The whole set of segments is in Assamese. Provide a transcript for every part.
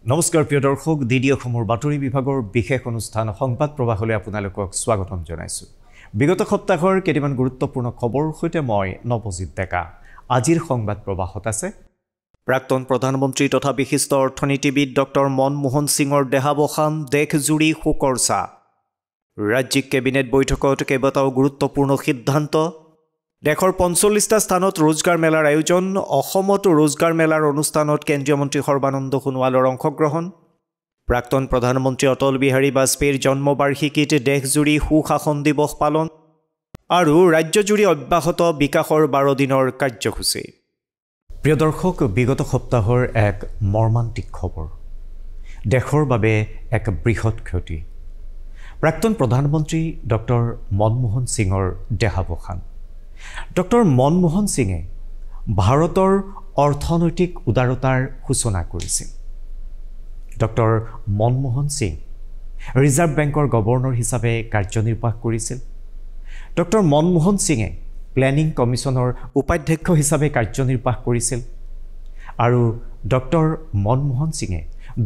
নমস্কাৰ প্ৰিয় দৰ্শক ডিডি অসমৰ বাতৰি বিভাগৰ বিশেষ অনুষ্ঠান সংবাদ প্ৰবাহলৈ আপোনালোকক স্বাগতম জনাইছোঁ। বিগত সপ্তাহৰ কেইটামান গুৰুত্বপূৰ্ণ খবৰ সৈতে মই নৱজিত ডেকা। আজিৰ সংবাদ প্ৰবাহত আছে প্ৰাক্তন প্ৰধানমন্ত্ৰী তথা বিশিষ্ট অৰ্থনীতিবিদ ডক্টৰ মনমোহন সিঙৰ দেহাৱসান দেশজুৰি শোকৰ ছাঁ। ৰাজ্যিক কেবিনেট বৈঠকত কেইবাটাও গুৰুত্বপূৰ্ণ সিদ্ধান্ত। দেশৰ ৪৫টা স্থানত ৰোজগাৰ মেলাৰ আয়োজন। অসমতো ৰোজগাৰ মেলাৰ অনুষ্ঠানত কেন্দ্ৰীয় মন্ত্ৰী সৰ্বানন্দ সোণোৱালৰ অংশগ্ৰহণ। প্ৰাক্তন প্ৰধানমন্ত্ৰী অটল বিহাৰী বাজপেয়ীৰ জন্মবাৰ্ষিকীত দেশজুৰি সুশাসন দিৱস পালন আৰু ৰাজ্যজুৰি অব্যাহত বিকাশৰ ১২ দিনৰ কাৰ্যসূচী। প্ৰিয় দৰ্শক, বিগত সপ্তাহৰ এক মৰ্মান্তিক খবৰ। দেশৰ বাবে এক বৃহৎ ক্ষতি। প্ৰাক্তন প্ৰধানমন্ত্ৰী ডক্টৰ মনমোহন সিঙৰ দেহাৱসান। ডক্টৰ মনমোহন সিঙে ভাৰতৰ অৰ্থনৈতিক উদাৰতাৰ সূচনা কৰিছিল। ডক্টৰ মনমোহন সিং ৰিজাৰ্ভ বেংকৰ গভৰ্ণৰ হিচাপে কাৰ্যনিৰ্বাহ কৰিছিল। ডক্টৰ মনমোহন সিঙে প্লেনিং কমিশ্যনৰ উপাধ্যক্ষ হিচাপে কাৰ্যনিৰ্বাহ কৰিছিল আৰু ডক্টৰ মনমোহন সিঙে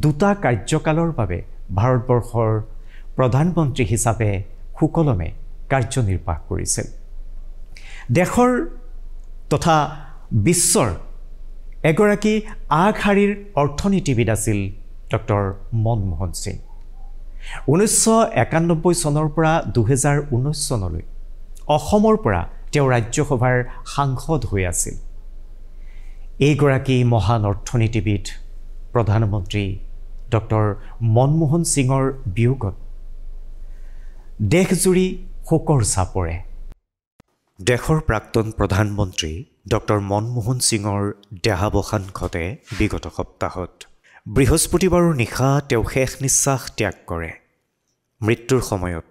২টা কাৰ্যকালৰ বাবে ভাৰতবৰ্ষৰ প্ৰধানমন্ত্ৰী হিচাপে সুকলমে কাৰ্যনিৰ্বাহ কৰিছিল। দেশৰ তথা বিশ্বৰ এগৰাকী আগশাৰীৰ অৰ্থনীতিবিদ আছিল ডক্টৰ মনমোহন সিং। ১৯৯১ চনৰ পৰা ২০১৯ চনলৈ অসমৰ পৰা তেওঁ ৰাজ্যসভাৰ সাংসদ হৈ আছিল। এইগৰাকী মহান অৰ্থনীতিবিদ প্ৰধানমন্ত্ৰী ডক্টৰ মনমোহন সিঙৰ বিয়োগত দেশজুৰি শোকৰ ছাঁ পৰে। দেশৰ প্ৰাক্তন প্ৰধানমন্ত্ৰী ডক্টৰ মনমোহন সিঙৰ দেহাৱসান ঘটে বিগত সপ্তাহত। বৃহস্পতিবাৰৰ নিশা তেওঁ শেষ নিশ্বাস ত্যাগ কৰে। মৃত্যুৰ সময়ত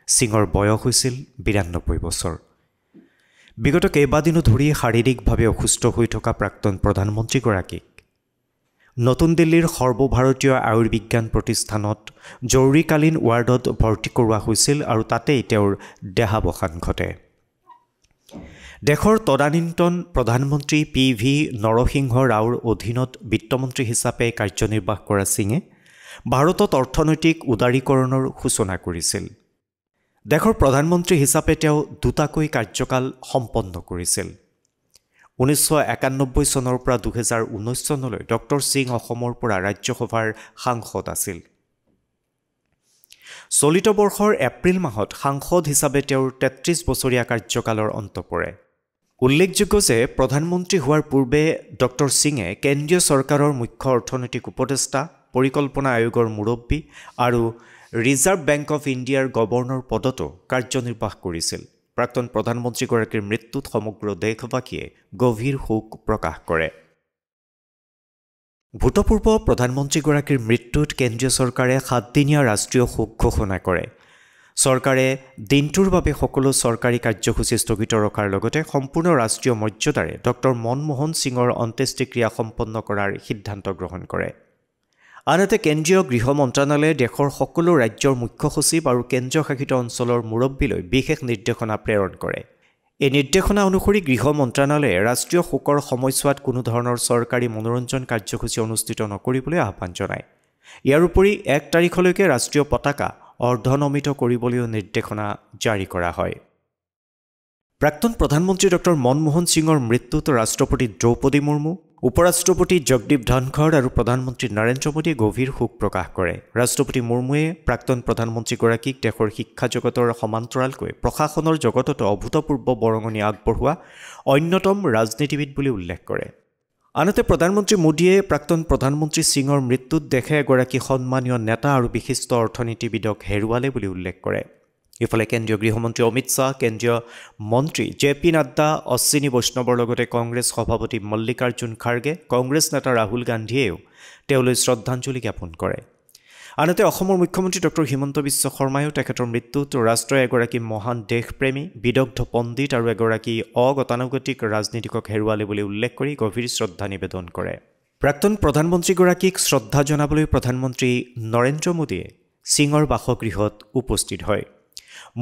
সিঙৰ বয়স হৈছিল ৯২ বছৰ। বিগত কেইবাদিনো ধৰি শাৰীৰিকভাৱে অসুস্থ হৈ থকা প্ৰাক্তন প্ৰধানমন্ত্ৰীগৰাকীক নতুন দিল্লীৰ সৰ্বভাৰতীয় আয়ুৰ্বিজ্ঞান প্ৰতিষ্ঠানত জৰুৰীকালীন ৱাৰ্ডত ভৰ্তি কৰোৱা হৈছিল আৰু তাতেই তেওঁৰ দেহাৱসান ঘটে। দেশৰ তদানীন্তন প্ৰধানমন্ত্ৰী PV নৰসিংহ ৰাওৰ অধীনত বিত্তমন্ত্ৰী হিচাপে কাৰ্যনিৰ্বাহ কৰা সিঙে ভাৰতত অৰ্থনৈতিক উদাৰীকৰণৰ সূচনা কৰিছিল। দেশৰ প্ৰধানমন্ত্ৰী হিচাপে তেওঁ ২টাকৈ কাৰ্যকাল সম্পন্ন কৰিছিল। ১৯৯১ চনৰ পৰা ২০১৯ চনলৈ ডক্টৰ সিং অসমৰ পৰা ৰাজ্যসভাৰ সাংসদ আছিল। চলিত বৰ্ষৰ এপ্ৰিল মাহত সাংসদ হিচাপে তেওঁৰ ৩৩ বছৰীয়া কাৰ্যকালৰ অন্ত পৰে। উল্লেখযোগ্য যে প্ৰধানমন্ত্ৰী হোৱাৰ পূৰ্বে ডক্টৰ সিঙে কেন্দ্ৰীয় চৰকাৰৰ মুখ্য অৰ্থনৈতিক উপদেষ্টা, পৰিকল্পনা আয়োগৰ মুৰব্বী আৰু ৰিজাৰ্ভ বেংক অৱ ইণ্ডিয়াৰ গভৰ্ণৰ পদতো কাৰ্যনিৰ্বাহ কৰিছিল। প্ৰাক্তন প্ৰধানমন্ত্ৰীগৰাকীৰ মৃত্যুত সমগ্ৰ দেশবাসীয়ে গভীৰ শোক প্ৰকাশ কৰে। ভূতপূৰ্ব প্ৰধানমন্ত্ৰীগৰাকীৰ মৃত্যুত কেন্দ্ৰীয় চৰকাৰে ৭দিনীয়া ৰাষ্ট্ৰীয় শোক ঘোষণা কৰে। চৰকাৰে দিনটোৰ বাবে সকলো চৰকাৰী কাৰ্যসূচী স্থগিত ৰখাৰ লগতে সম্পূৰ্ণ ৰাষ্ট্ৰীয় মৰ্যাদাৰে ডক্টৰ মনমোহন সিঙৰ অন্ত্যেষ্টিক্ৰিয়া সম্পন্ন কৰাৰ সিদ্ধান্ত গ্ৰহণ কৰে। আনহাতে কেন্দ্ৰীয় গৃহ মন্ত্ৰালয়ে দেশৰ সকলো ৰাজ্যৰ মুখ্য সচিব আৰু কেন্দ্ৰীয় শাসিত অঞ্চলৰ মুৰব্বীলৈ বিশেষ নিৰ্দেশনা প্ৰেৰণ কৰে। এই নিৰ্দেশনা অনুসৰি গৃহ মন্ত্ৰালয়ে ৰাষ্ট্ৰীয় শোকৰ সময়ছোৱাত কোনো ধৰণৰ চৰকাৰী মনোৰঞ্জন কাৰ্যসূচী অনুষ্ঠিত নকৰিবলৈ আহ্বান জনায়। ইয়াৰ উপৰি ১ তাৰিখলৈকে ৰাষ্ট্ৰীয় পতাকা অৰ্ধনমিত কৰিবলৈও নিৰ্দেশনা জাৰি কৰা হয়। প্ৰাক্তন প্ৰধানমন্ত্ৰী ডক্টৰ মনমোহন সিঙৰ মৃত্যুত ৰাষ্ট্ৰপতি দ্ৰৌপদী মুৰ্মু, উপৰাষ্ট্ৰপতি জগদীপ ধনখড় আৰু প্ৰধানমন্ত্ৰী নৰেন্দ্ৰ মোদীয়ে গভীৰ শোক প্ৰকাশ কৰে। ৰাষ্ট্ৰপতি মুৰ্মুৱে প্ৰাক্তন প্ৰধানমন্ত্ৰীগৰাকীক দেশৰ শিক্ষা জগতৰ সমান্তৰালকৈ প্ৰশাসনৰ জগততো অভূতপূৰ্ব বৰঙণি আগবঢ়োৱা অন্যতম ৰাজনীতিবিদ বুলি উল্লেখ কৰে। আনহাতে প্ৰধানমন্ত্ৰী মোদীয়ে প্ৰাক্তন প্ৰধানমন্ত্ৰী সিঙৰ মৃত্যুত দেশে এগৰাকী সন্মানীয় নেতা আৰু বিশিষ্ট অৰ্থনীতিবিদক হেৰুৱালে বুলি উল্লেখ কৰে। ইফালে কেন্দ্ৰীয় গৃহমন্ত্ৰী অমিত শ্বাহ, কেন্দ্ৰীয় মন্ত্ৰী JP নাড্ডা, অশ্বিনী বৈষ্ণৱৰ লগতে কংগ্ৰেছ সভাপতি মল্লিকাৰ্জুন খাৰ্গে, কংগ্ৰেছ নেতা ৰাহুল গান্ধীয়েও তেওঁলৈ শ্ৰদ্ধাঞ্জলি জ্ঞাপন কৰে। আনহাতে অসমৰ মুখ্যমন্ত্ৰী ডক্টৰ হিমন্ত বিশ্ব শৰ্মায়ো তেখেতৰ মৃত্যুত ৰাষ্ট্ৰই এগৰাকী মহান দেশপ্ৰেমী, বিদগ্ধ পণ্ডিত আৰু এগৰাকী অগতানুগতিক ৰাজনীতিকক হেৰুৱালে বুলি উল্লেখ কৰি গভীৰ শ্ৰদ্ধা নিবেদন কৰে। প্ৰাক্তন প্ৰধানমন্ত্ৰীগৰাকীক শ্ৰদ্ধা জনাবলৈ প্ৰধানমন্ত্ৰী নৰেন্দ্ৰ মোদীয়ে সিঙৰ বাসগৃহত উপস্থিত হয়।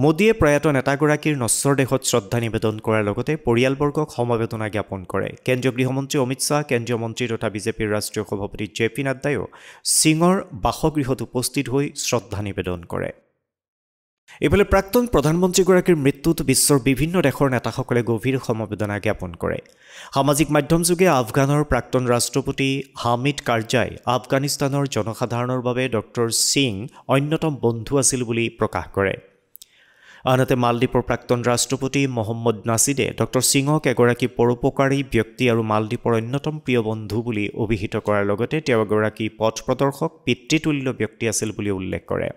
মোদীয়ে প্ৰয়াত নেতাগৰাকীৰ নশ্বৰ দেহত শ্ৰদ্ধা নিবেদন কৰাৰ লগতে পৰিয়ালবৰ্গক সমবেদনা জ্ঞাপন কৰে। কেন্দ্ৰীয় গৃহমন্ত্ৰী অমিত শ্বাহ, কেন্দ্ৰীয় মন্ত্ৰী তথা বিজেপিৰ ৰাষ্ট্ৰীয় সভাপতি জে.পি. নাড্ডায়ো সিঙৰ বাসগৃহত উপস্থিত হৈ শ্ৰদ্ধা নিবেদন কৰে। এইফালে প্ৰাক্তন প্ৰধানমন্ত্ৰীগৰাকীৰ মৃত্যুত বিশ্বৰ বিভিন্ন দেশৰ নেতাসকলে গভীৰ সমবেদনা জ্ঞাপন কৰে। সামাজিক মাধ্যমযোগে আফগানৰ প্ৰাক্তন ৰাষ্ট্ৰপতি হামিদ কাৰজাই আফগানিস্তানৰ জনসাধাৰণৰ বাবে ডক্টৰ সিং অন্যতম বন্ধু আছিল বুলি প্ৰকাশ কৰে। আনহাতে মালদ্বীপৰ প্ৰাক্তন ৰাষ্ট্ৰপতি মহম্মদ নাছিদে ডক্টৰ সিঙক এগৰাকী পৰোপকাৰী ব্যক্তি আৰু মালদ্বীপৰ অন্যতম প্ৰিয় বন্ধু বুলি অভিহিত কৰাৰ লগতে তেওঁ এগৰাকী পথ প্ৰদৰ্শক পিতৃতুল্য ব্যক্তি আছিল বুলি উল্লেখ কৰে।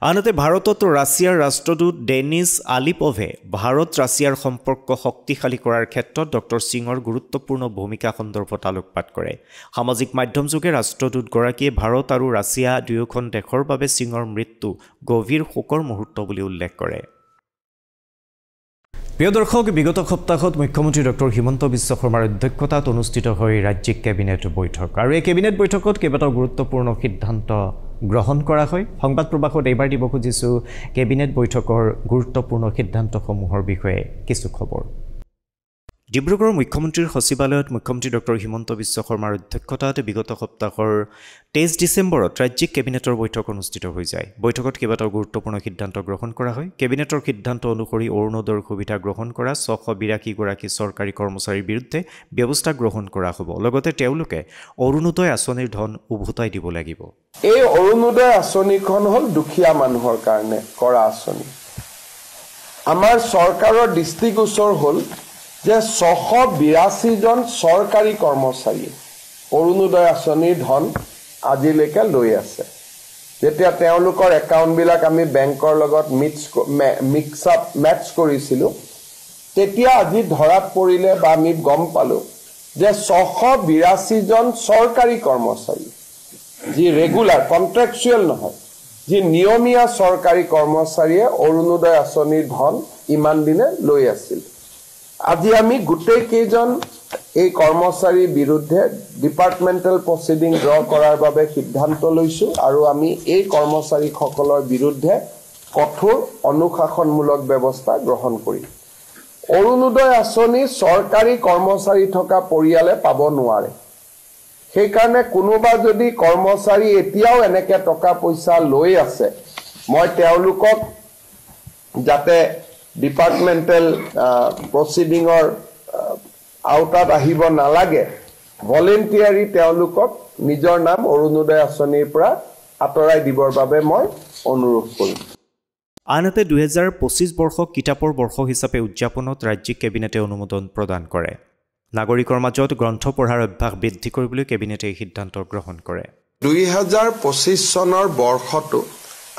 আনহাতে ভাৰতত ৰাছিয়াৰ ৰাষ্ট্ৰদূত ডেনিছ আলিপভে ভাৰত ৰাছিয়াৰ সম্পৰ্ক শক্তিশালী কৰাৰ ক্ষেত্ৰত ডক্টৰ সিঙৰ গুৰুত্বপূৰ্ণ ভূমিকা সন্দৰ্ভত আলোকপাত কৰে। সামাজিক মাধ্যমযোগে ৰাষ্ট্ৰদূতগৰাকীয়ে ভাৰত আৰু ৰাছিয়া দুয়োখন দেশৰ বাবে সিঙৰ মৃত্যু গভীৰ শোকৰ মুহূৰ্ত বুলি উল্লেখ কৰে। প্ৰিয় দৰ্শক, বিগত সপ্তাহত মুখ্যমন্ত্ৰী ডক্টৰ হিমন্ত বিশ্ব শৰ্মাৰ অধ্যক্ষতাত অনুষ্ঠিত হয় ৰাজ্যিক কেবিনেট বৈঠক আৰু এই কেবিনেট বৈঠকত কেইবাটাও গুৰুত্বপূৰ্ণ সিদ্ধান্ত গ্ৰহণ কৰা হয়। সংবাদ প্ৰবাহত এইবাৰ দিব খুজিছোঁ কেবিনেট বৈঠকৰ গুৰুত্বপূৰ্ণ সিদ্ধান্তসমূহৰ বিষয়ে কিছু খবৰ। ডিব্ৰুগড়ৰ মুখ্যমন্ত্ৰীৰ সচিবালয়ত মুখ্যমন্ত্ৰী ডক্টৰ হিমন্ত বিশ্ব শৰ্মাৰ অধ্যক্ষতাত বিগত সপ্তাহৰ 23 ডিচেম্বৰত ৰাজ্যিক কেবিনেটৰ বৈঠক অনুষ্ঠিত হৈ যায়। বৈঠকত কেইবাটাও গুৰুত্বপূৰ্ণ সিদ্ধান্ত গ্ৰহণ কৰা হয়। কেবিনেটৰ সিদ্ধান্ত অনুসৰি অৰুণোদয়ৰ সুবিধা গ্ৰহণ কৰা 682 গৰাকী চৰকাৰী কৰ্মচাৰীৰ বিৰুদ্ধে ব্যৱস্থা গ্ৰহণ কৰা হ'ব। লগতে তেওঁলোকে অৰুণোদয় আঁচনিৰ ধন উভতাই দিব লাগিব। এই অৰুণোদয় আঁচনিখন হ'ল দুখীয়া মানুহৰ কাৰণে কৰা আঁচনি। আমাৰ চৰকাৰৰ দৃষ্টিগোচৰ হ'ল যে 682 জন চৰকাৰী কৰ্মচাৰীয়ে অৰুণোদয় আঁচনিৰ ধন আজিলৈকে লৈ আছে। যেতিয়া তেওঁলোকৰ একাউণ্টবিলাক আমি বেংকৰ লগত মেটচ কৰিছিলোঁ, তেতিয়া আজি ধৰাত পৰিলে বা আমি গম পালোঁ যে 682 জন চৰকাৰী কৰ্মচাৰী, যি ৰেগুলাৰ কণ্ট্ৰেকচুৱেল নহয়, যি নিয়মীয়া চৰকাৰী কৰ্মচাৰীয়ে অৰুণোদয় আঁচনিৰ ধন ইমান দিনে লৈ আছিল। আজি আমি গোটেই কেইজন এই কৰ্মচাৰীৰ বিৰুদ্ধে ডিপাৰ্টমেণ্টেল প্ৰচিডিং ড্ৰ কৰাৰ বাবে সিদ্ধান্ত লৈছোঁ আৰু আমি এই কৰ্মচাৰীসকলৰ বিৰুদ্ধে কঠোৰ অনুশাসনমূলক ব্যৱস্থা গ্ৰহণ কৰিম। অৰুণোদয় আঁচনি চৰকাৰী কৰ্মচাৰী থকা পৰিয়ালে পাব নোৱাৰে। সেইকাৰণে কোনোবা যদি কৰ্মচাৰী এতিয়াও এনেকৈ টকা পইচা লৈ আছে, মই তেওঁলোকক যাতে ডিপাৰ্টমেণ্টেল প্ৰচিডিঙৰ আওতাত আহিব নালাগে, ভলেণ্টিয়াৰী তেওঁলোকক নিজৰ নাম অৰুণোদয় আঁচনিৰ পৰা আঁতৰাই দিবৰ বাবে মই অনুৰোধ কৰিম। আনহাতে 2025 বৰ্ষক কিতাপৰ বৰ্ষ হিচাপে উদযাপনত ৰাজ্যিক কেবিনেটে অনুমোদন প্ৰদান কৰে। নাগৰিকৰ মাজত গ্ৰন্থ পঢ়াৰ অভ্যাস বৃদ্ধি কৰিবলৈ কেবিনেটে এই সিদ্ধান্ত গ্ৰহণ কৰে। 2025 চনৰ বৰ্ষটো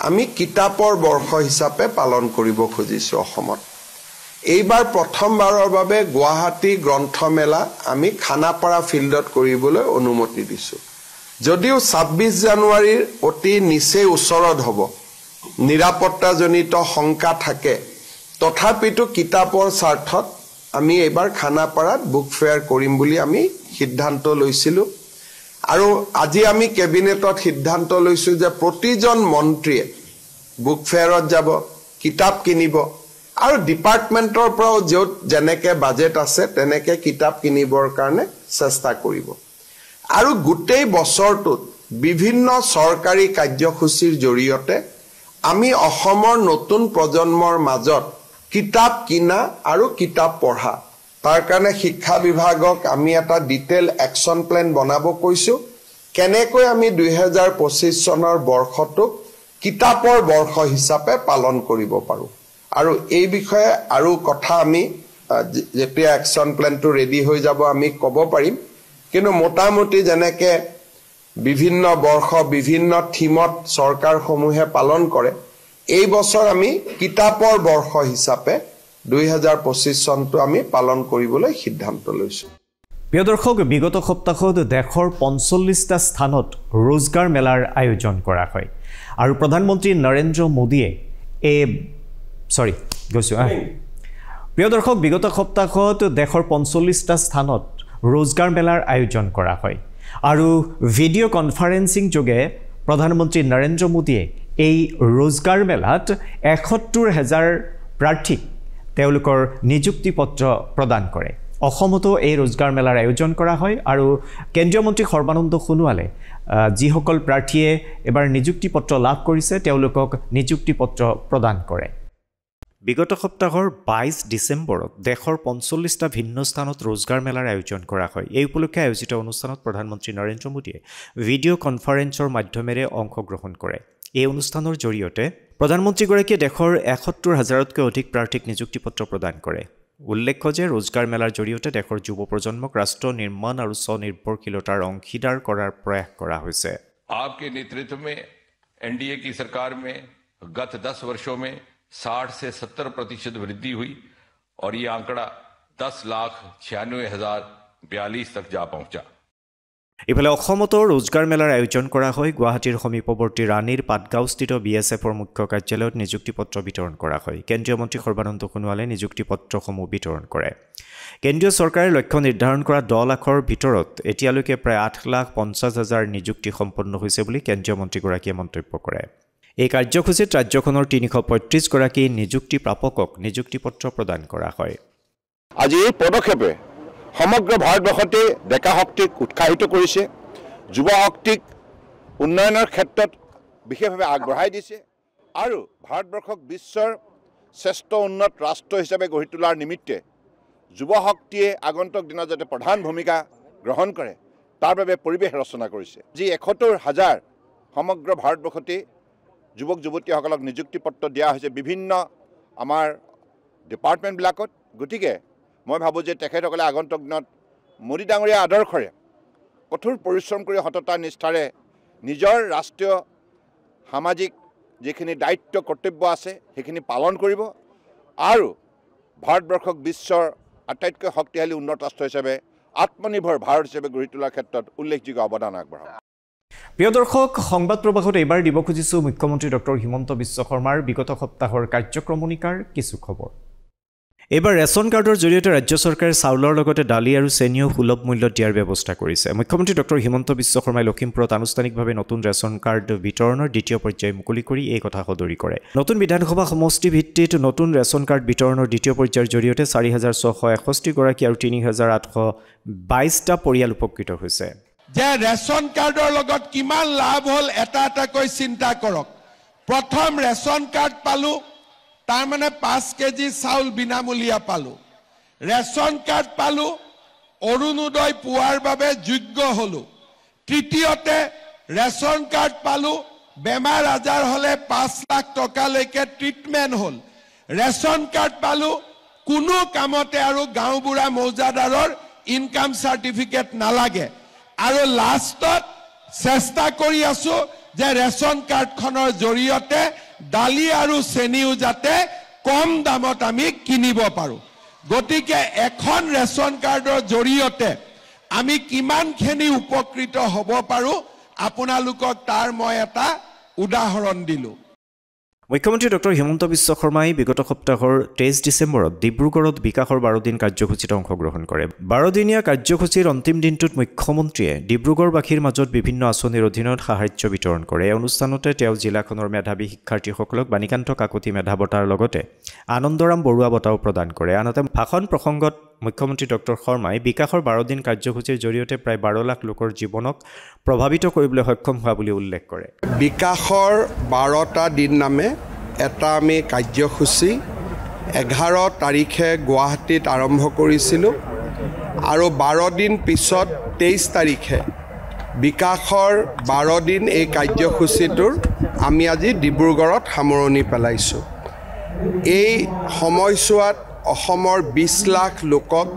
আমি কিতাপৰ বৰ্ষ হিচাপে পালন কৰিব খুজিছোঁ অসমত। এইবাৰ প্ৰথমবাৰৰ বাবে গুৱাহাটী গ্ৰন্থমেলা আমি খানাপাৰা ফিল্ডত কৰিবলৈ অনুমতি দিছোঁ। যদিও 26 জানুৱাৰীৰ অতি নিচেই ওচৰত হ'ব, নিৰাপত্তাজনিত শংকা থাকে, তথাপিতো কিতাপৰ স্বাৰ্থত আমি এইবাৰ খানাপাৰাত বুক ফেয়াৰ কৰিম বুলি আমি সিদ্ধান্ত লৈছিলোঁ। আৰু আজি আমি কেবিনেটত সিদ্ধান্ত লৈছোঁ যে প্ৰতিজন মন্ত্ৰীয়ে বুক ফেয়াৰত যাব, কিতাপ কিনিব আৰু ডিপাৰ্টমেণ্টৰ পৰাও য'ত যেনেকৈ বাজেট আছে তেনেকৈ কিতাপ কিনিবৰ কাৰণে চেষ্টা কৰিব। আৰু গোটেই বছৰটোত বিভিন্ন চৰকাৰী কাৰ্যসূচীৰ জৰিয়তে আমি অসমৰ নতুন প্ৰজন্মৰ মাজত কিতাপ কিনা আৰু কিতাপ পঢ়া, তাৰ কাৰণে শিক্ষা বিভাগক আমি এটা ডিটেইল একশ্যন প্লেন বনাব কৈছোঁ। কেনেকৈ আমি 2025 চনৰ বৰ্ষটোক কিতাপৰ বৰ্ষ হিচাপে পালন কৰিব পাৰোঁ। আৰু এই বিষয়ে আৰু কথা আমি যেতিয়া একশ্যন প্লেনটো ৰেডি হৈ যাব আমি ক'ব পাৰিম। কিন্তু মোটামুটি যেনেকৈ বিভিন্ন বৰ্ষ বিভিন্ন থিমত চৰকাৰসমূহে পালন কৰে, এই বছৰ আমি কিতাপৰ বৰ্ষ হিচাপে 2025 চনটো আমি পালন কৰিবলৈ সিদ্ধান্ত লৈছোঁ। প্ৰিয় দৰ্শক, বিগত সপ্তাহত দেশৰ 45টা স্থানত ৰোজগাৰ মেলাৰ আয়োজন কৰা হয় আৰু প্ৰধানমন্ত্ৰী নৰেন্দ্ৰ মোদীয়ে প্ৰিয় দৰ্শক, বিগত সপ্তাহত দেশৰ 45টা স্থানত ৰোজগাৰ মেলাৰ আয়োজন কৰা হয় আৰু ভিডিঅ' কনফাৰেন্সিং যোগে প্ৰধানমন্ত্ৰী নৰেন্দ্ৰ মোদীয়ে এই ৰোজগাৰ মেলাত ৭১,০০০ প্ৰাৰ্থীক তেওঁলোকৰ নিযুক্তি পত্ৰ প্ৰদান কৰে অসমতো এই ৰোজগাৰ মেলাৰ আয়োজন কৰা হয় আৰু কেন্দ্ৰীয় মন্ত্ৰী সৰ্বানন্দ সোণোৱালে যিসকল প্ৰাৰ্থীয়ে এবাৰ নিযুক্তি পত্ৰ লাভ কৰিছে তেওঁলোকক নিযুক্তি পত্ৰ প্ৰদান কৰে বিগত সপ্তাহৰ ২২ ডিচেম্বৰত দেশৰ ৪৫টা ভিন্ন স্থানত ৰোজগাৰ মেলাৰ আয়োজন কৰা হয় এই উপলক্ষে আয়োজিত অনুষ্ঠানত প্ৰধানমন্ত্ৰী নৰেন্দ্ৰ মোদীয়ে ভিডিঅ' কনফাৰেন্সৰ মাধ্যমেৰে অংশগ্ৰহণ কৰে এই অনুষ্ঠানৰ জৰিয়তে প্ৰধানমন্ত্ৰীগৰাকীয়ে দেশৰ ৭১,০০০তকৈ অধিক প্ৰাৰ্থীক নিযুক্তি পত্ৰ প্ৰদান কৰে উল্লেখ্য যে ৰোজগাৰ মেলাৰ জৰিয়তে দেশৰ যুৱ প্ৰজন্মক ৰাষ্ট্ৰ নিৰ্মাণ আৰু স্বনিৰ্ভৰশীলতাৰ অংশীদাৰ কৰাৰ প্ৰয়াস কৰা হৈছে आपके नेतृत्व में एनडीए की सरकार में गत 10 वर्षों में 60 से 70% वृद्धि हुई और ये आंकड़ा 10,96,042 तक जा पहुंचा ইফালে অসমতো ৰোজগাৰ মেলাৰ আয়োজন কৰা হয় গুৱাহাটীৰ সমীপৱৰ্তী ৰাণীৰ পাটগাঁওস্থিত বিএছএফৰ মুখ্য কাৰ্যালয়ত নিযুক্তি পত্ৰ বিতৰণ কৰা হয় কেন্দ্ৰীয় মন্ত্ৰী সৰ্বানন্দ সোণোৱালে নিযুক্তি পত্ৰসমূহ বিতৰণ কৰে কেন্দ্ৰীয় চৰকাৰে লক্ষ্য নিৰ্ধাৰণ কৰা 10 লাখৰ ভিতৰত এতিয়ালৈকে প্ৰায় 8,50,000 নিযুক্তি সম্পন্ন হৈছে বুলি কেন্দ্ৰীয় মন্ত্ৰীগৰাকীয়ে মন্তব্য কৰে এই কাৰ্যসূচীত ৰাজ্যখনৰ 335 গৰাকী নিযুক্তি প্ৰাপকক নিযুক্তি পত্ৰ প্ৰদান কৰা হয় আজি এই পদক্ষেপে সমগ্ৰ ভাৰতবৰ্ষতে ডেকা শক্তিক উৎসাহিত কৰিছে যুৱ শক্তিক উন্নয়নৰ ক্ষেত্ৰত বিশেষভাৱে আগবঢ়াই দিছে আৰু ভাৰতবৰ্ষক বিশ্বৰ শ্ৰেষ্ঠ উন্নত ৰাষ্ট্ৰ হিচাপে গঢ়ি তোলাৰ নিমিত্তে যুৱ শক্তিয়ে আগন্তুক দিনত যাতে প্ৰধান ভূমিকা গ্ৰহণ কৰে তাৰ বাবে পৰিৱেশ ৰচনা কৰিছে যি ৭১,০০০ সমগ্ৰ ভাৰতবৰ্ষতে যুৱক যুৱতীসকলক নিযুক্তি পত্ৰ দিয়া হৈছে বিভিন্ন আমাৰ ডিপাৰ্টমেণ্টবিলাকত গতিকে মই ভাবোঁ যে তেখেতসকলে আগন্তুক দিনত মোদী ডাঙৰীয়া আদৰ্শৰে কঠোৰ পৰিশ্ৰম কৰি সততা নিষ্ঠাৰে নিজৰ ৰাষ্ট্ৰীয় সামাজিক যিখিনি দায়িত্ব কৰ্তব্য আছে সেইখিনি পালন কৰিব আৰু ভাৰতবৰ্ষক বিশ্বৰ আটাইতকৈ শক্তিশালী উন্নত ৰাষ্ট্ৰ হিচাপে আত্মনিৰ্ভৰ ভাৰত হিচাপে গঢ়ি তোলাৰ ক্ষেত্ৰত উল্লেখযোগ্য অৱদান আগবঢ়াব প্ৰিয় দৰ্শক সংবাদ প্ৰবাহত এইবাৰ দিব খুজিছোঁ মুখ্যমন্ত্ৰী ডক্টৰ হিমন্ত বিশ্ব শৰ্মাৰ বিগত সপ্তাহৰ কাৰ্যক্ৰমণিকাৰ কিছু খবৰ এইবাৰ ৰেচন কাৰ্ডৰ জৰিয়তে ৰাজ্য চৰকাৰে চাউলৰ লগতে দালি আৰু চেনিও সুলভ মূল্যত দিয়াৰ ব্যৱস্থা কৰিছে মুখ্যমন্ত্ৰী ডক্টৰ হিমন্ত বিশ্ব শৰ্মাই লখিমপুৰত আনুষ্ঠানিকভাৱে নতুন ৰেচন কাৰ্ড বিতৰণৰ দ্বিতীয় পৰ্যায় মুকলি কৰি এই কথা সদৰি কৰে নতুন বিধানসভা সমষ্টি ভিত্তিত নতুন ৰেচন কাৰ্ড বিতৰণৰ দ্বিতীয় পৰ্যায়ৰ জৰিয়তে 4,661 গৰাকী আৰু 3,822টা পৰিয়াল উপকৃত হৈছে যে ৰেচন কাৰ্ডৰ লগত কিমান লাভ হ'ল এটা এটাকৈ চিন্তা কৰক প্ৰথম ৰেচন কাৰ্ড পালো তাৰ মানে 5 কেজি চাউল বিনামূলীয়া পালো ৰেচন কাৰ্ড পালো অৰুণোদয় পোৱাৰ বাবে যোগ্য হলো তৃতীয়তে ৰেচন কাৰ্ড পালো বেমাৰ আজাৰ হলে 5 লাখ টকালৈকে ট্ৰিটমেন্ট হল ৰেচন কাৰ্ড পালো কোনো কামতে আৰু গাঁওবুঢ়া মৌজাদাৰৰ ইনকাম চাৰ্টিফিকেট নালাগে আৰু লাষ্টত চেষ্টা কৰি আছো যে ৰেচন কাৰ্ডখনৰ জৰিয়তে দালি আৰু চেনিও যাতে কম দামত আমি কিনিব পাৰো গতিকে এখন ৰেচন কাৰ্ডৰ জৰিয়তে আমি কিমানখিনি উপকৃত হ'ব পাৰো আপোনালোকক তাৰ মই এটা উদাহৰণ দিলো মুখ্যমন্ত্ৰী ডক্টৰ হিমন্ত বিশ্ব শৰ্মাই বিগত সপ্তাহৰ 23 ডিচেম্বৰত ডিব্ৰুগড়ত বিকাশৰ 12 দিন কাৰ্যসূচীত অংশগ্ৰহণ কৰে 12 দিনীয়া কাৰ্যসূচীৰ অন্তিম দিনটোত মুখ্যমন্ত্ৰীয়ে ডিব্ৰুগড়বাসীৰ মাজত বিভিন্ন আঁচনিৰ অধীনত সাহায্য বিতৰণ কৰে এই অনুষ্ঠানতে তেওঁ জিলাখনৰ মেধাৱী শিক্ষাৰ্থীসকলক বাণীকান্ত কাকতি মেধা বঁটাৰ লগতে আনন্দৰাম বৰুৱা বঁটাও প্ৰদান কৰে আনহাতে ভাষণ প্ৰসংগত মুখ্যমন্ত্ৰী ডক্টৰ শৰ্মাই বিকাশৰ 12 দিন কাৰ্যসূচীৰ জৰিয়তে প্ৰায় 12 লাখ লোকৰ জীৱনক প্ৰভাৱিত কৰিবলৈ সক্ষম হোৱা বুলি উল্লেখ কৰে বিকাশৰ 12টা দিন নামে এটা আমি কাৰ্যসূচী 11 তাৰিখে গুৱাহাটীত আৰম্ভ কৰিছিলোঁ আৰু 12 দিন পিছত 23 তাৰিখে বিকাশৰ 12 দিন এই কাৰ্যসূচীটোৰ আমি আজি ডিব্ৰুগড়ত সামৰণি পেলাইছোঁ এই সময়ছোৱাত অসমৰ 20 লাখ লোকক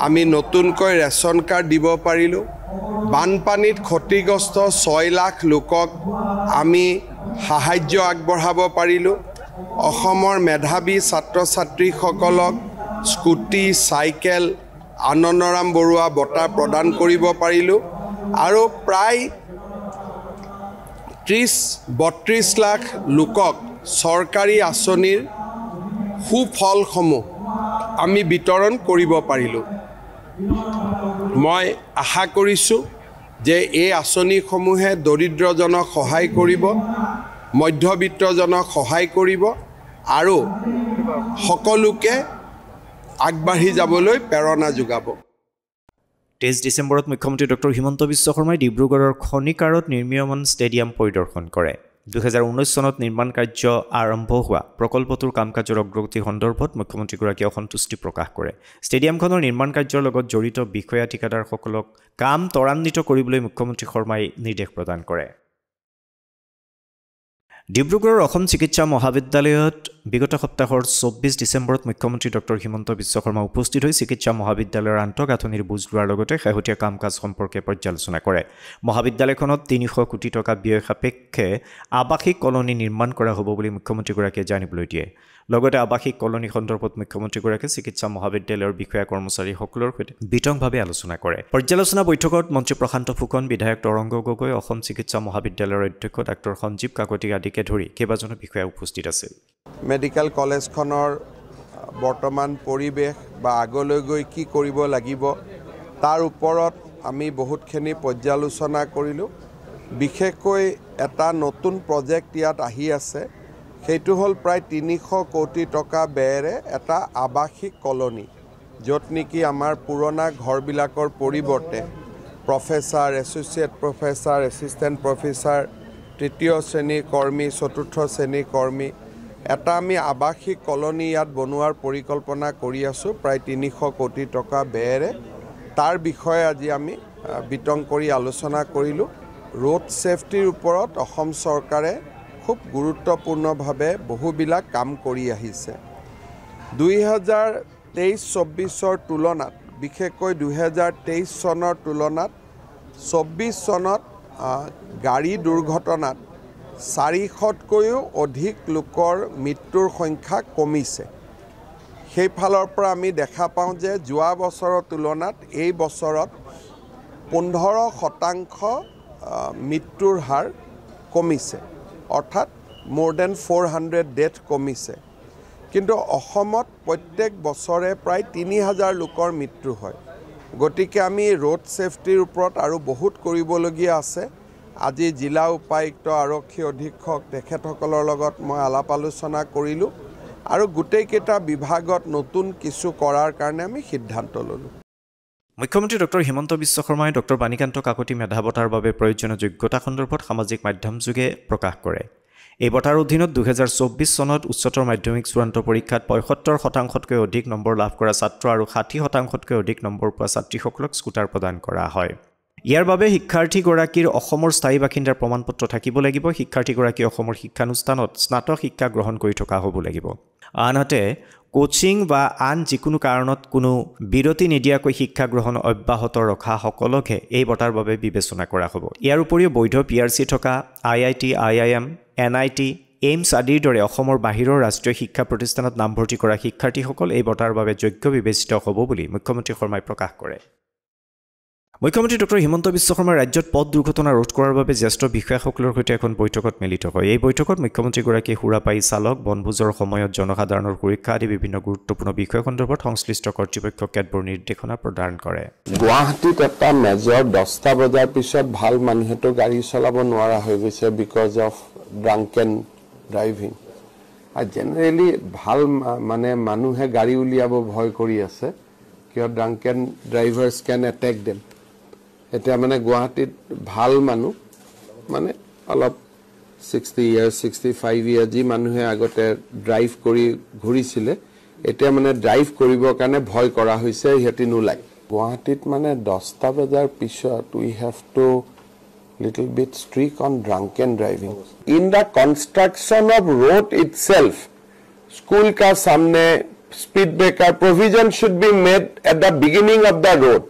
আমি নতুনকৈ ৰেচন কাৰ্ড দিব পাৰিলোঁ বানপানীত ক্ষতিগ্ৰস্ত 6 লাখ লোকক আমি সাহায্য আগবঢ়াব পাৰিলোঁ অসমৰ মেধাৱী ছাত্ৰ ছাত্ৰীসকলক স্কুটি চাইকেল আনন্দৰাম বৰুৱা বঁটা প্ৰদান কৰিব পাৰিলোঁ আৰু প্ৰায় 30-32 লাখ লোকক চৰকাৰী আঁচনিৰ সুফলসমূহ আমি বিতৰণ কৰিব পাৰিলোঁ মই আশা কৰিছোঁ যে এই আঁচনিসমূহে দৰিদ্ৰজনক সহায় কৰিব মধ্যবিত্তজনক সহায় কৰিব আৰু সকলোকে আগবাঢ়ি যাবলৈ প্ৰেৰণা যোগাব। 23 ডিচেম্বৰত মুখ্যমন্ত্ৰী ডক্টৰ হিমন্ত বিশ্ব শৰ্মাই ডিব্ৰুগড়ৰ খনিকাৰত নিৰ্মীয়মান ষ্টেডিয়াম পৰিদৰ্শন কৰে। 2019 চনত নিৰ্মাণ কাৰ্য আৰম্ভ হোৱা প্ৰকল্পটোৰ কাম কাজৰ অগ্ৰগতি সন্দৰ্ভত মুখ্যমন্ত্ৰীগৰাকীয়ে অসন্তুষ্টি প্ৰকাশ কৰে। ষ্টেডিয়ামখনৰ নিৰ্মাণ কাৰ্যৰ লগত জড়িত বিষয়া ঠিকাদাৰসকলক কাম ত্বৰান্বিত কৰিবলৈ মুখ্যমন্ত্ৰী শৰ্মাই নিৰ্দেশ প্ৰদান কৰে। ডিব্ৰুগড়ৰ অসম চিকিৎসা মহাবিদ্যালয়ত বিগত সপ্তাহৰ 24 ডিচেম্বৰত মুখ্যমন্ত্ৰী ডক্টৰ হিমন্ত বিশ্ব শৰ্মা উপস্থিত হৈ চিকিৎসা মহাবিদ্যালয়ৰ আন্তঃগাঁথনিৰ বুজ লোৱাৰ লগতে শেহতীয়া কাম কাজ সম্পৰ্কে পৰ্যালোচনা কৰে। মহাবিদ্যালয়খনত 300 কোটি টকা ব্যয় সাপেক্ষে আৱাসিক কলনী নিৰ্মাণ কৰা হ'ব বুলি মুখ্যমন্ত্ৰীগৰাকীয়ে জানিবলৈ দিয়ে। লগতে আৱাসিক কলনী সন্দৰ্ভত মুখ্যমন্ত্ৰীগৰাকীয়ে চিকিৎসা মহাবিদ্যালয়ৰ বিষয়া কৰ্মচাৰীসকলৰ সৈতে বিতংভাৱে আলোচনা কৰে। পৰ্যালোচনা বৈঠকত মন্ত্ৰী প্ৰশান্ত ফুকন, বিধায়ক তৰংগ গগৈ, অসম চিকিৎসা মহাবিদ্যালয়ৰ অধ্যক্ষ ডাক্তৰ সঞ্জীৱ কাকতি আদিকে ধৰি কেইবাজনো বিষয়া উপস্থিত আছিল। মেডিকেল কলেজখনৰ বৰ্তমান পৰিৱেশ বা আগলৈ গৈ কি কৰিব লাগিব তাৰ ওপৰত আমি বহুতখিনি পৰ্যালোচনা কৰিলোঁ। বিশেষকৈ এটা নতুন প্ৰজেক্ট ইয়াত আহি আছে, সেইটো হ'ল প্ৰায় 300 কোটি টকা ব্যয়েৰে এটা আৱাসিক কলনী, য'ত নেকি আমাৰ পুৰণা ঘৰবিলাকৰ পৰিৱৰ্তে professor, associate professor, assistant professor, তৃতীয় শ্ৰেণীৰ কৰ্মী, চতুৰ্থ শ্ৰেণীৰ কৰ্মী, এটা আমি আৱাসিক কলনী ইয়াত বনোৱাৰ পৰিকল্পনা কৰি আছোঁ প্ৰায় 300 কোটি টকা ব্যয়েৰে। তাৰ বিষয়ে আজি আমি বিতং কৰি আলোচনা কৰিলোঁ। ৰোড ছেফটিৰ ওপৰত অসম চৰকাৰে খুব গুৰুত্বপূৰ্ণভাৱে বহুবিলাক কাম কৰি আহিছে। 2023-24 তুলনাত, বিশেষকৈ 2023 চনৰ তুলনাত 24 চনত গাড়ী দুৰ্ঘটনাত 400তকৈও অধিক লোকৰ মৃত্যুৰ সংখ্যা কমিছে। সেইফালৰ পৰা আমি দেখা পাওঁ যে যোৱা বছৰৰ তুলনাত এই বছৰত 15% মৃত্যুৰ হাৰ কমিছে, অৰ্থাৎ more than 400 ডেথ কমিছে। কিন্তু অসমত প্ৰত্যেক বছৰে প্ৰায় 3000 লোকৰ মৃত্যু হয়। গতিকে আমি ৰোড ছেফটিৰ ওপৰত আৰু বহুত কৰিবলগীয়া আছে। আজি জিলা উপায়ুক্ত, আৰক্ষী অধীক্ষক তেখেতসকলৰ লগত মই আলাপ আলোচনা কৰিলোঁ আৰু গোটেইকেইটা বিভাগত নতুন কিছু কৰাৰ কাৰণে আমি সিদ্ধান্ত ল'লোঁ। মুখ্যমন্ত্ৰী ডক্টৰ হিমন্ত বিশ্ব শৰ্মাই ডক্টৰ বাণীকান্ত কাকতি মেধা বঁটাৰ বাবে প্ৰয়োজনীয় যোগ্যতা সন্দৰ্ভত সামাজিক মাধ্যমযোগে প্ৰকাশ কৰে। এই বঁটাৰ অধীনত 2024 চনত উচ্চতৰ মাধ্যমিক চূড়ান্ত পৰীক্ষাত 75%তকৈ অধিক নম্বৰ লাভ কৰা ছাত্ৰ আৰু 60%তকৈ অধিক নম্বৰ পোৱা ছাত্ৰীসকলক স্কুটাৰ প্ৰদান কৰা হয়। ইয়াৰ বাবে শিক্ষাৰ্থীগৰাকীৰ অসমৰ স্থায়ী বাসিন্দাৰ প্ৰমাণপত্ৰ থাকিব লাগিব। শিক্ষাৰ্থীগৰাকী অসমৰ শিক্ষানুষ্ঠানত স্নাতক শিক্ষা গ্ৰহণ কৰি থকা হ'ব লাগিব। আনহাতে কোচিং বা আন যিকোনো কাৰণত কোনো বিৰতি নিদিয়াকৈ শিক্ষা গ্ৰহণ অব্যাহত ৰখাসকলকহে এই বঁটাৰ বাবে বিবেচনা কৰা হ'ব। ইয়াৰ উপৰিও বৈধ PRC থকা IIT, IIM, NIT, এইমছ আদিৰ দৰে অসমৰ বাহিৰৰ ৰাষ্ট্ৰীয় শিক্ষা প্ৰতিষ্ঠানত নামভৰ্তি কৰা শিক্ষাৰ্থীসকল এই বঁটাৰ বাবে যোগ্য বিবেচিত হ'ব বুলি মুখ্যমন্ত্ৰী শৰ্মাই প্ৰকাশ কৰে। মুখ্যমন্ত্ৰী ডক্টৰ হিমন্ত বিশ্ব শৰ্মাই ৰাজ্যত পথ দুৰ্ঘটনা ৰোধ কৰাৰ বাবে জ্যেষ্ঠ বিষয়াসকলৰ সৈতে এখন বৈঠকত মিলিত হয়। এই বৈঠকত মুখ্যমন্ত্ৰীগৰাকীয়ে সুৰাপায়ী চালক, বনভোজৰ সময়ত জনসাধাৰণৰ সুৰক্ষা আদি বিভিন্ন গুৰুত্বপূৰ্ণ বিষয় সন্দৰ্ভত সংশ্লিষ্ট কৰ্তৃপক্ষক কেতবোৰ নিৰ্দেশনা প্ৰদান কৰে। গুৱাহাটীত এটা মেজৰ 10টা বজাৰ পিছত ভাল মানুহেতো গাড়ী চলাব নোৱাৰা হৈ গৈছে বিকজ অফ ড্ৰাংকেন ড্ৰাইভিং। আৰু জেনেৰেলি ভাল মানে মানুহে গাড়ী উলিয়াব ভয় কৰি আছে, কিয় ড্ৰাংকেন ড্ৰাইভাৰ্ছ কেন এটেক দেম। এতিয়া মানে গুৱাহাটীত ভাল মানুহ মানে অলপ 60 years, 65 years যি মানুহে আগতে ড্ৰাইভ কৰি ঘূৰিছিলে, এতিয়া মানে ড্ৰাইভ কৰিবৰ কাৰণে ভয় কৰা হৈছে, সিহঁতি নোলায়। গুৱাহাটীত মানে 10টা বজাৰ পিছত we have to little bit strict on drunken driving. In the construction of road itself, school ka samne speed breaker provision should be made at the beginning of the road.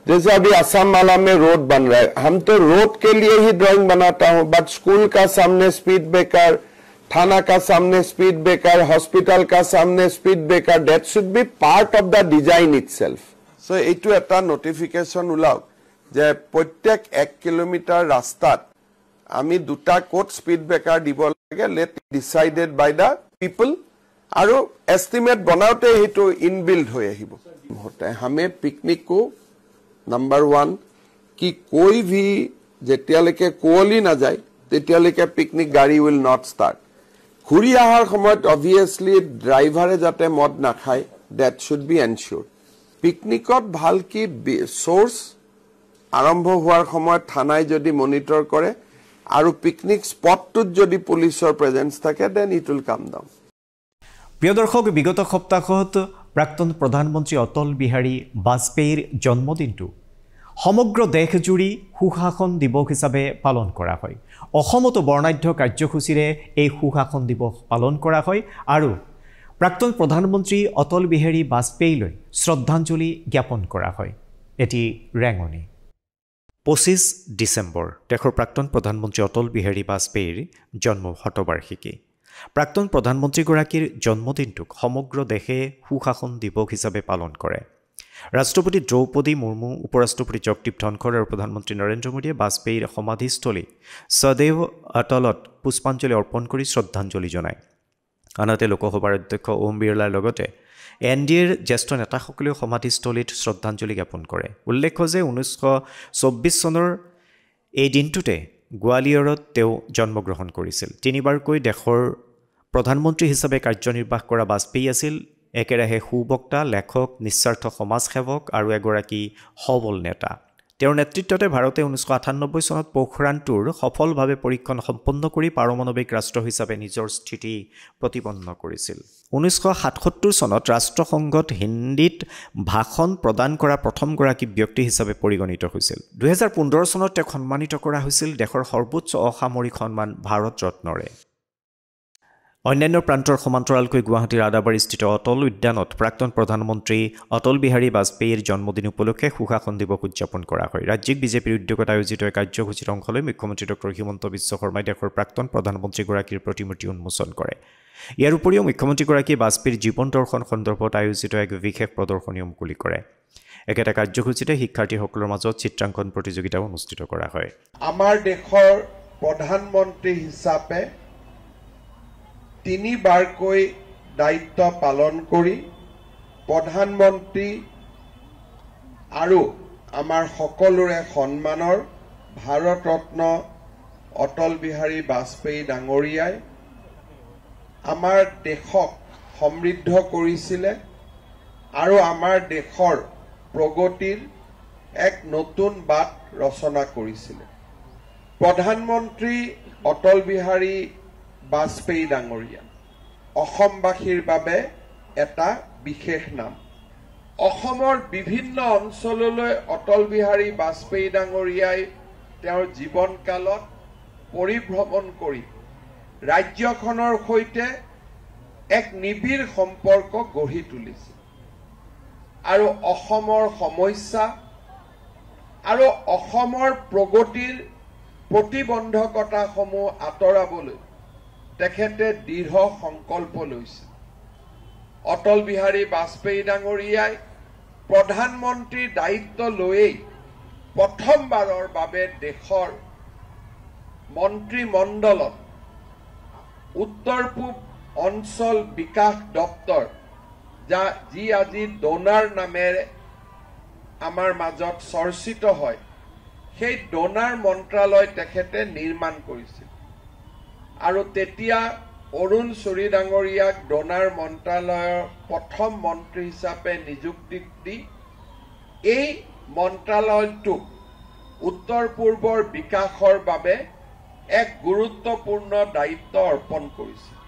जैसे अभी असम वाला में रोड बन रहा है, हम तो रोड के लिए ही ड्राइंग बनाता हूँ, बट स्कूल का सामने स्पीड ब्रेकर, थाना का सामने स्पीड ब्रेकर, हॉस्पिटल का सामने speed breaker, that should be part of the design itself. So এইটো এটা notification ওলাওক যে প্ৰত্যেক 1 কিলোমিটাৰ ৰাস্তাত আমি 2টা কোড স্পীড ব্ৰেকাৰ দিব লাগে, late decided by the people, আৰু এস্টিমেট বনাওতে হেতু ইনবিল্ড হৈ আহিব। होता है हमें पिकनिक को नंबर 1 कि कोई भी जेतियालेके कुवली ना जाए তেতিয়ালৈকে পিকনিক গাড়ী উইল নট ষ্টাৰ্ট ঘূৰি অহাৰ সময়ত অবভিয়াছলি ড্ৰাইভাৰে যাতে মদ নাখায় ডেট শুড বি এনশ্যোৰ্ড পিকনিকত ভাল কি চ'ৰ্চ আৰম্ভ হোৱাৰ সময়ত থানাই যদি মনিটৰ কৰে আৰু পিকনিক স্পটটোত যদি পুলিচৰ প্ৰেজেন্স থাকে then it will come down প্ৰিয় দৰ্শক বিগত সপ্তাহত প্ৰাক্তন প্ৰধানমন্ত্ৰী অটল বিহাৰী বাজপেয়ীৰ জন্মদিনটো সমগ্ৰ দেশজুৰি সুশাসন দিৱস হিচাপে পালন কৰা হয় অসমতো বৰ্ণাঢ্য কাৰ্যসূচীৰে এই সুশাসন দিৱস পালন কৰা হয় আৰু প্ৰাক্তন প্ৰধানমন্ত্ৰী অটল বিহাৰী বাজপেয়ীলৈ শ্ৰদ্ধাঞ্জলি জ্ঞাপন কৰা হয় এটি ৰেঙনি 25 ডিচেম্বৰ দেশৰ প্ৰাক্তন প্ৰধানমন্ত্ৰী অটল বিহাৰী বাজপেয়ীৰ জন্ম শতবাৰ্ষিকী প্ৰাক্তন প্ৰধানমন্ত্ৰীগৰাকীৰ জন্মদিনটোক সমগ্ৰ দেশে সুশাসন দিৱস হিচাপে পালন কৰে ৰাষ্ট্ৰপতি দ্ৰৌপদী মুৰ্মু উপৰাষ্ট্ৰপতি জগদীপ ধনখৰ আৰু প্ৰধানমন্ত্ৰী নৰেন্দ্ৰ মোদীয়ে বাজপেয়ীৰ সমাধিস্থলী সদৈৱ অটলত পুষ্পাঞ্জলি অৰ্পণ কৰি শ্ৰদ্ধাঞ্জলি জনায় আনহাতে লোকসভাৰ অধ্যক্ষ ওম বিৰলাৰ লগতে এনডিএৰ জ্যেষ্ঠ নেতাসকলেও সমাধিস্থলীত শ্ৰদ্ধাঞ্জলি জ্ঞাপন কৰে উল্লেখ্য যে 1924 চনৰ এই দিনটোতে গোৱালিয়ৰত তেওঁ জন্মগ্ৰহণ কৰিছিল তিনিবাৰকৈ দেশৰ প্ৰধানমন্ত্ৰী হিচাপে কাৰ্যনিৰ্বাহ কৰা বাজপেয়ী আছিল একেৰাহে সুবক্তা লেখক নিস্বাৰ্থ সমাজসেৱক আৰু এগৰাকী সবল নেতা তেওঁৰ নেতৃত্বতে ভাৰতে 1998 চনত পোখৰাণটোৰ সফলভাৱে পৰীক্ষণ সম্পন্ন কৰি পাৰমাণৱিক ৰাষ্ট্ৰ হিচাপে নিজৰ স্থিতি প্ৰতিপন্ন কৰিছিল 1977 চনত ৰাষ্ট্ৰসংঘত হিন্দীত ভাষণ প্ৰদান কৰা প্ৰথমগৰাকী ব্যক্তি হিচাপে পৰিগণিত হৈছিল 2015 চনত তেওঁক সন্মানিত কৰা হৈছিল দেশৰ সৰ্বোচ্চ অসামৰিক সন্মান ভাৰত ৰত্নৰে অন্যান্য প্ৰান্তৰ সমান্তৰালকৈ গুৱাহাটীৰ আদাবাৰীস্থিত অটল উদ্যানত প্ৰাক্তন প্ৰধানমন্ত্ৰী অটল বিহাৰী বাজপেয়ীৰ জন্মদিন উপলক্ষে সুশাসন দিৱস উদযাপন কৰা হয় ৰাজ্যিক বিজেপিৰ উদ্যোগত আয়োজিত এই কাৰ্যসূচীৰ অংশ লৈ মুখ্যমন্ত্ৰী ডক্টৰ হিমন্ত বিশ্ব শৰ্মাই দেশৰ প্ৰাক্তন প্ৰধানমন্ত্ৰীগৰাকীৰ প্ৰতিমূৰ্তি উন্মোচন কৰে ইয়াৰ উপৰিও মুখ্যমন্ত্ৰীগৰাকীয়ে বাজপেয়ীৰ জীৱন দৰ্শন সন্দৰ্ভত আয়োজিত এক বিশেষ প্ৰদৰ্শনী মুকলি কৰে একেটা কাৰ্যসূচীতে শিক্ষাৰ্থীসকলৰ মাজত চিত্ৰাংকন প্ৰতিযোগিতাও অনুষ্ঠিত কৰা হয় আমাৰ দেশৰ প্ৰধানমন্ত্ৰী হিচাপে তিনিবাৰকৈ দায়িত্ব পালন কৰি প্ৰধানমন্ত্ৰী আৰু আমাৰ সকলোৰে সন্মানৰ ভাৰত ৰত্ন অটল বিহাৰী বাজপেয়ী ডাঙৰীয়াই আমাৰ দেশক সমৃদ্ধ কৰিছিলে আৰু আমাৰ দেশৰ প্ৰগতিৰ এক নতুন বাট ৰচনা কৰিছিলে প্ৰধানমন্ত্ৰী অটল বিহাৰী বাজপেয়ী ডাঙৰীয়া অসমবাসীৰ বাবে এটা বিশেষ নাম অসমৰ বিভিন্ন অঞ্চললৈ অটল বিহাৰী বাজপেয়ী ডাঙৰীয়াই তেওঁৰ জীৱনকালত পৰিভ্ৰমণ কৰি ৰাজ্যখনৰ সৈতে এক নিবিড় সম্পৰ্ক গঢ়ি তুলিছে আৰু অসমৰ সমস্যা আৰু অসমৰ প্ৰগতিৰ প্ৰতিবন্ধকতাসমূহ আঁতৰাবলৈ তেখেতে দৃঢ় সংকল্প লৈছে অটল বিহাৰী বাজপেয়ী ডাঙৰীয়াই প্ৰধানমন্ত্ৰীৰ দায়িত্ব লৈয়েই প্ৰথমবাৰৰ বাবে দেশৰ মন্ত্ৰীমণ্ডলত উত্তৰ পূব অঞ্চল বিকাশ দপ্তৰ যি আজি ডোনাৰ নামেৰে আমাৰ মাজত চৰ্চিত হয় সেই ডোনাৰ মন্ত্ৰালয় তেখেতে নিৰ্মাণ কৰিছিল আৰু তেতিয়া অৰুণ চুৰী ডাঙৰীয়াক ডোনাৰ মন্ত্ৰালয়ৰ প্ৰথম মন্ত্ৰী হিচাপে নিযুক্তি দি এই মন্ত্ৰালয়টোক উত্তৰ পূৰ্বৰ বিকাশৰ বাবে এক গুৰুত্বপূৰ্ণ দায়িত্ব অৰ্পণ কৰিছিল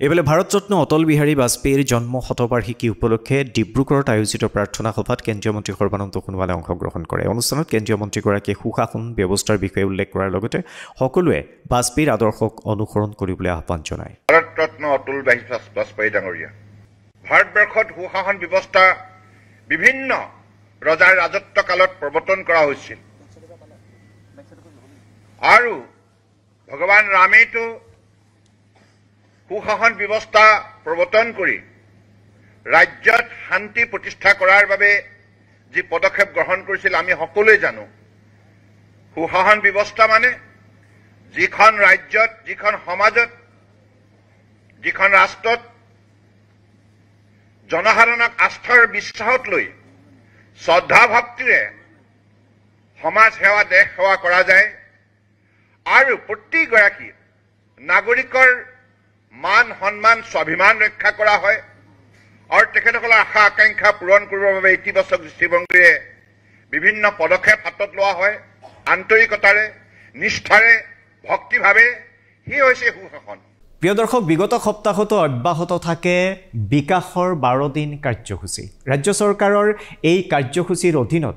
এইফালে ভাৰতৰত্ন অটল বিহাৰী বাজপেয়ীৰ জন্ম শতবাৰ্ষিকী উপলক্ষে ডিব্ৰুগড়ত আয়োজিত প্ৰাৰ্থনা সভাত কেন্দ্ৰীয় মন্ত্ৰী সৰ্বানন্দ সোণোৱালে অংশগ্ৰহণ কৰে অনুষ্ঠানত কেন্দ্ৰীয় মন্ত্ৰীগৰাকীয়ে সুশাসন ব্যৱস্থাৰ বিষয়ে উল্লেখ কৰাৰ লগতে সকলোৱে বাজপেয়ীৰ আদৰ্শক অনুসৰণ কৰিবলৈ আহ্বান জনায় ভাৰতৰত্ন অটল বিহাৰী বাজপেয়ী ডাঙৰীয়া ভাৰতবৰ্ষত সুশাসন ব্যৱস্থা বিভিন্ন ৰজাৰ ৰাজত্ব কালত প্ৰৱৰ্তন কৰা হৈছিল আৰু ভগৱান ৰামেতো সুশাসন ব্যৱস্থা প্ৰৱৰ্তন কৰি ৰাজ্যত শান্তি প্ৰতিষ্ঠা কৰাৰ বাবে যি পদক্ষেপ গ্ৰহণ কৰিছিল আমি সকলোৱে জানো সুশাসন ব্যৱস্থা মানে যিখন ৰাজ্যত যিখন সমাজত যিখন ৰাষ্ট্ৰত জনসাধাৰণক আস্থাৰ বিশ্বাসত লৈ শ্ৰদ্ধা ভক্তিৰে সমাজ সেৱা দেশ সেৱা কৰা যায় আৰু প্ৰতিগৰাকী নাগৰিকৰ মান সন্মান স্বাভিমান ৰক্ষা কৰা হয় আৰু তেখেতসকলৰ আশা আকাংক্ষা পূৰণ কৰিবৰ বাবে ইতিবাচক দৃষ্টিভংগীৰে বিভিন্ন পদক্ষেপ হাতত লোৱা হয় আন্তৰিকতাৰে নিষ্ঠাৰে ভক্তিভাৱে হি হৈছে সুশাসন প্ৰিয় দৰ্শক বিগত সপ্তাহতো অব্যাহত থাকে বিকাশৰ 12 দিন কাৰ্যসূচী ৰাজ্য চৰকাৰৰ এই কাৰ্যসূচীৰ অধীনত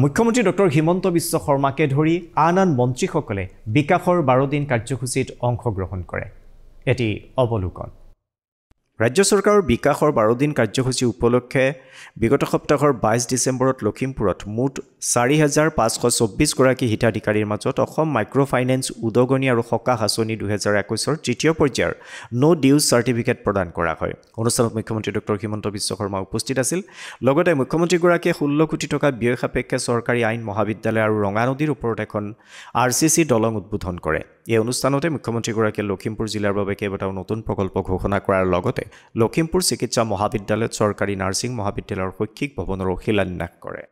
মুখ্যমন্ত্ৰী ডক্টৰ হিমন্ত বিশ্ব শৰ্মাকে ধৰি আন মন্ত্ৰীসকলে বিকাশৰ 12 দিন কাৰ্যসূচীত অংশগ্ৰহণ কৰে এটি অৱলোকন ৰাজ্য চৰকাৰৰ বিকাশৰ 12 দিন কাৰ্যসূচী উপলক্ষে বিগত সপ্তাহৰ 22 ডিসেম্বৰত লখিমপুৰত মুঠ 4524 গৰাকী হিতাধিকাৰীৰ মাজত অসম মাইক্ৰ ফাইনেন্স উদগনি আৰু সকাহ আঁচনি 2021ৰ তৃতীয় পৰ্যায়ৰ নো ডিউজ চাৰ্টিফিকেট প্ৰদান কৰা হয় অনুষ্ঠানত মুখ্যমন্ত্ৰী ডক্টৰ হিমন্ত বিশ্ব শৰ্মা উপস্থিত আছিল লগতে মুখ্যমন্ত্ৰীগৰাকীয়ে 16 কোটি টকা ব্যয় সাপেক্ষে চৰকাৰী আইন মহাবিদ্যালয় আৰু ৰঙা নদীৰ ওপৰত এখন আৰচিচি দলং উদ্বোধন কৰে এই অনুষ্ঠানতে মুখ্যমন্ত্ৰীগৰাকীয়ে লখিমপুৰ জিলাৰ বাবে কেইবাটাও নতুন প্ৰকল্প ঘোষণা কৰাৰ লগতে লখিমপুৰ চিকিৎসা মহাবিদ্যালয়ত চৰকাৰী নাৰ্ছিং মহাবিদ্যালয়ৰ শৈক্ষিক ভৱনৰ শিলান্যাস কৰে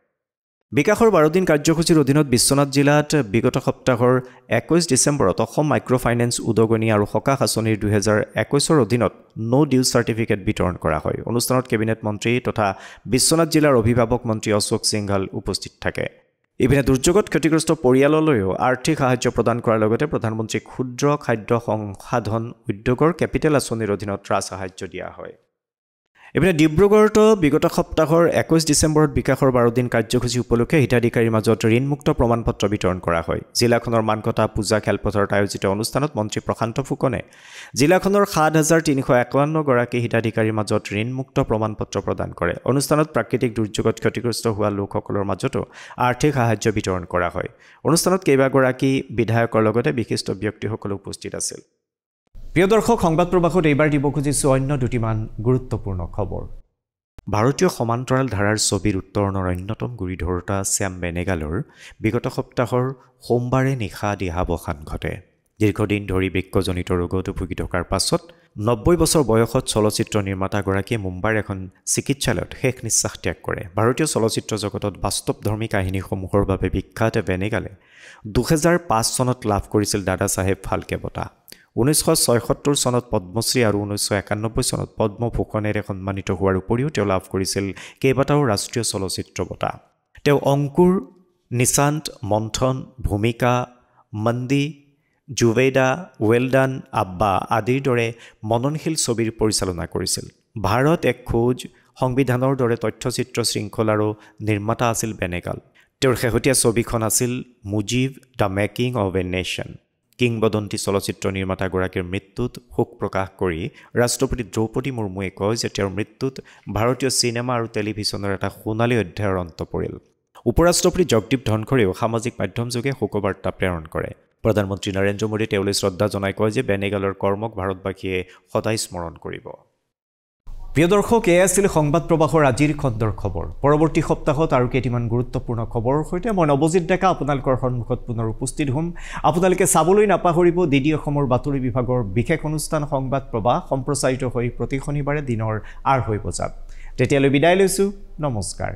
বিকাশৰ 12 দিন কাৰ্যসূচীৰ অধীনত বিশ্বনাথ জিলাত বিগত সপ্তাহৰ 21 ডিসেম্বৰত অসম মাইক্ৰ ফাইনেন্স উদগনি আৰু সকাহ আঁচনিৰ 2021ৰ অধীনত নো ডিউজ চাৰ্টিফিকেট বিতৰণ কৰা হয় অনুষ্ঠানত কেবিনেট মন্ত্ৰী তথা বিশ্বনাথ জিলাৰ অভিভাৱক মন্ত্ৰী অশোক সিংঘাল উপস্থিত থাকে ইপিনে দুৰ্যোগত ক্ষতিগ্ৰস্ত পৰিয়াললৈও আৰ্থিক সাহায্য প্ৰদান কৰাৰ লগতে প্ৰধানমন্ত্ৰী ক্ষুদ্ৰ খাদ্য সংসাধন উদ্যোগৰ কেপিটেল আঁচনিৰ অধীনত ৰাজ সাহায্য দিয়া হয় ইপিনে ডিব্ৰুগড়ত বিগত সপ্তাহৰ 21 ডিসেম্বৰত বিকাশৰ 12 দিন কাৰ্যসূচী উপলক্ষে হিতাধিকাৰীৰ মাজত ঋণমুক্ত প্ৰমাণপত্ৰ বিতৰণ কৰা হয় জিলাখনৰ মানকটা পূজা খেলপথাৰত আয়োজিত অনুষ্ঠানত মন্ত্ৰী প্ৰশান্ত ফুকনে জিলাখনৰ 7351 গৰাকী হিতাধিকাৰীৰ মাজত ঋণমুক্ত প্ৰমাণপত্ৰ প্ৰদান কৰে অনুষ্ঠানত প্ৰাকৃতিক দুৰ্যোগত ক্ষতিগ্ৰস্ত হোৱা লোকসকলৰ মাজতো আৰ্থিক সাহায্য বিতৰণ কৰা হয় অনুষ্ঠানত কেইবাগৰাকী বিধায়কৰ লগতে বিশিষ্ট ব্যক্তিসকল উপস্থিত আছিল প্ৰিয় দৰ্শক সংবাদ প্ৰবাহত এইবাৰ দিব খুজিছো অন্য দুটিমান গুৰুত্বপূৰ্ণ খবৰ ভাৰতীয় সমান্তৰাল ধাৰাৰ ছবিৰ উত্তৰণৰ অন্যতম গুৰিধৰোতা শ্যাম বেনেগালৰ বিগত সপ্তাহৰ সোমবাৰে নিশা দেহাৱসান ঘটে দীৰ্ঘদিন ধৰি বৃক্কজনিত ৰোগত ভুগি থকাৰ পাছত 90 বছৰ বয়সত চলচ্চিত্ৰ নিৰ্মাতাগৰাকীয়ে মুম্বাইৰ এখন চিকিৎসালয়ত শেষ নিশ্বাস ত্যাগ কৰে ভাৰতীয় চলচ্চিত্ৰ জগতত বাস্তৱধৰ্মী কাহিনীসমূহৰ বাবে বিখ্যাত বেনেগালে 2005 চনত লাভ কৰিছিল দাদা চাহেব ফাল্কে বঁটা 1976 চনত পদ্মশ্ৰী আৰু 1991 চনত পদ্মভূষণেৰে সন্মানিত হোৱাৰ উপৰিও তেওঁ লাভ কৰিছিল কেইবাটাও ৰাষ্ট্ৰীয় চলচ্চিত্ৰ বঁটা তেওঁ অংকুৰ নিশান্ত মন্থন ভূমিকা মন্দি জুবেদা ৱেলডান আব্বা আদিৰ দৰে মননশীল ছবিৰ পৰিচালনা কৰিছিল ভাৰত এক খোজ সংবিধানৰ দৰে তথ্যচিত্ৰ শৃংখলাৰো নিৰ্মাতা আছিল বেনেগাল তেওঁৰ শেহতীয়া ছবিখন আছিল Mujib the making of A nation কিংবদন্তি চলচ্চিত্ৰ নিৰ্মাতাগৰাকীৰ মৃত্যুত শোক প্ৰকাশ কৰি ৰাষ্ট্ৰপতি দ্ৰৌপদী মুৰ্মুৱে কয় যে তেওঁৰ মৃত্যুত ভাৰতীয় চিনেমা আৰু টেলিভিছনৰ এটা সোণালী অধ্যায়ৰ অন্ত পৰিল উপৰাষ্ট্ৰপতি জগদীপ ধনখৰেও সামাজিক মাধ্যমযোগে শোকবাৰ্তা প্ৰেৰণ কৰে প্ৰধানমন্ত্ৰী নৰেন্দ্ৰ মোদী তেওঁলৈ শ্ৰদ্ধা জনাই কয় যে বেনেগালৰ কৰ্মক ভাৰতবাসীয়ে সদায় স্মৰণ কৰিব প্ৰিয় দৰ্শক এয়া আছিল সংবাদ প্ৰবাহৰ আজিৰ খণ্ডৰ খবৰ পৰৱৰ্তী সপ্তাহত আৰু কেইটামান গুৰুত্বপূৰ্ণ খবৰৰ সৈতে মই নৱজিত ডেকা আপোনালোকৰ সন্মুখত পুনৰ উপস্থিত হ'ম আপোনালোকে চাবলৈ নাপাহৰিব ডিডি অসমৰ বাতৰি বিভাগৰ বিশেষ অনুষ্ঠান সংবাদ প্ৰবাহ সম্প্ৰচাৰিত হৈ প্ৰতি শনিবাৰে দিনৰ 2:30 বজাত তেতিয়ালৈ বিদায় লৈছো নমস্কাৰ